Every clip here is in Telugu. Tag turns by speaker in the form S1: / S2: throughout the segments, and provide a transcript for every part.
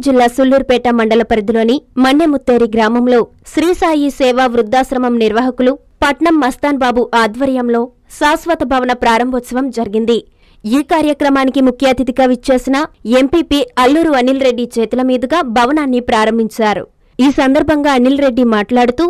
S1: జిల్లా సుళ్లూరుపేట మండల పరిధిలోని మన్నెముత్తేరి గ్రామంలో శ్రీ సాయి సేవా వృద్ధాశ్రమం నిర్వాహకులు పట్నం మస్తాన్ బాబు ఆధ్వర్యంలో శాశ్వత భవన ప్రారంభోత్సవం జరిగింది. ఈ కార్యక్రమానికి ముఖ్య అతిథిగా విచ్చేసిన ఎంపీపీ అల్లూరు అనిల్ రెడ్డి చేతుల మీదుగా భవనాన్ని ప్రారంభించారు. ఈ సందర్భంగా అనిల్ రెడ్డి మాట్లాడుతూ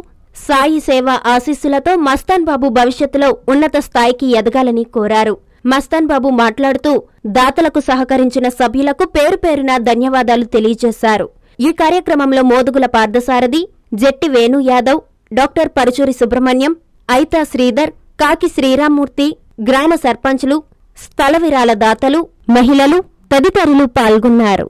S1: సాయి సేవ ఆశీస్సులతో మస్తాన్ బాబు భవిష్యత్తులో ఉన్నత స్థాయికి ఎదగాలని కోరారు. మస్తాన్ బాబు మాట్లాడుతూ దాతలకు సహకరించిన సభ్యులకు పేరు పేరున ధన్యవాదాలు తెలియజేశారు. ఈ కార్యక్రమంలో మోదుగుల పార్థసారథి, జెట్టి వేణు యాదవ్, డాక్టర్ పరుచూరి సుబ్రహ్మణ్యం, ఐతా శ్రీధర్, కాకి శ్రీరామ్మూర్తి, గ్రామ సర్పంచులు, స్థల విరాళ దాతలు, మహిళలు తదితరులు పాల్గొన్నారు.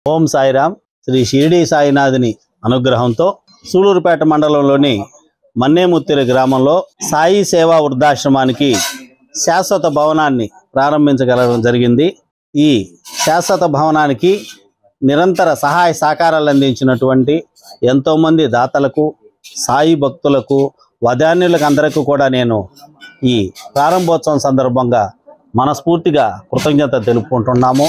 S2: ఓం సాయిరామ్. శ్రీ షిరిడి సాయినాథుని అనుగ్రహంతో సూళూరుపేట మండలంలోని మన్నేముత్తిరి గ్రామంలో సాయి సేవా వృద్ధాశ్రమానికి శాశ్వత భవనాన్ని ప్రారంభించగలగడం జరిగింది. ఈ శాశ్వత భవనానికి నిరంతర సహాయ సహకారాలు అందించినటువంటి ఎంతోమంది దాతలకు, సాయి భక్తులకు, వదాన్యులకు అందరికీ కూడా నేను ఈ ప్రారంభోత్సవం సందర్భంగా మనస్ఫూర్తిగా కృతజ్ఞత తెలుపుకుంటున్నాము.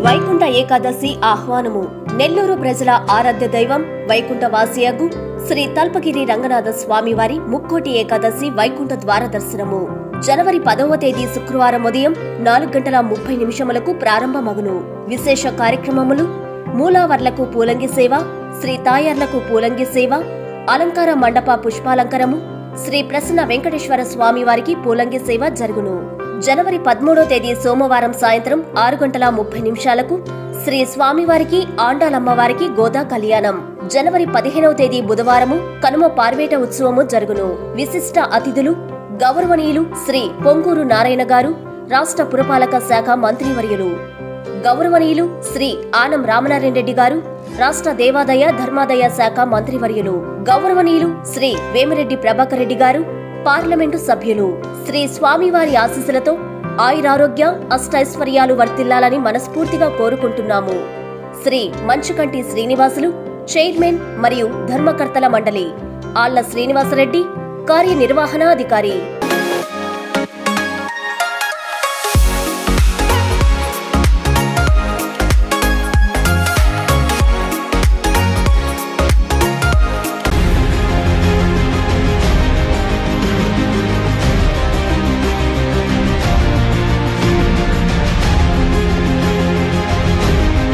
S3: వైకుంఠ ఏకాదశి ఆహ్వానము. నెల్లూరు ప్రజల ఆరాధ్య దైవం వైకుంఠ వాసియగు శ్రీ తల్పగిరి రంగనాథ స్వామివారి ముక్కోటి ఏకాదశి వైకుంఠ ద్వార దర్శనము జనవరి 10వ తేదీ శుక్రవారం ఉదయం 4:30 ప్రారంభమగును. విశేష కార్యక్రమములు: మూలావర్లకు పూలంగి సేవ, శ్రీ తాయర్లకు పూలంగి సేవ, అలంకార మండప పుష్పాలంకరము, శ్రీ ప్రసన్న వెంకటేశ్వర స్వామివారికి పూలంగి సేవ జరుగును. జనవరి 13వ తేదీ సోమవారం సాయంత్రం 6:30 శ్రీ స్వామివారికి, ఆండాలమ్మవారికి గోదా కళ్యాణం. జనవరి 15వ తేదీ బుధవారము కనుమ పార్వేట ఉత్సవము జరుగును. విశిష్ట అతిథులు గౌరవనీయులు శ్రీ పొంగూరు నారాయణ గారు, రాష్ట్ర పురపాలక శాఖ మంత్రివర్యులు. గౌరవనీయులు శ్రీ ఆనం రామనారాయణ రెడ్డి గారు, రాష్ట్ర దేవాదాయ ధర్మాదాయ శాఖ మంత్రివర్యులు. గౌరవనీయులు శ్రీ వేమిరెడ్డి ప్రభాకర్ రెడ్డి గారు, పార్లమెంటు సభ్యులు. శ్రీ స్వామివారి ఆశీస్సులతో ఆయురారోగ్య అష్టైశ్వర్యాలు వర్తిల్లాలని మనస్ఫూర్తిగా కోరుకుంటున్నాము. శ్రీ మంచుకంటి శ్రీనివాసులు, చైర్మన్ మరియు ధర్మకర్తల మండలి ఆళ్ల శ్రీనివాసరెడ్డి, కార్యనిర్వహణాధికారి.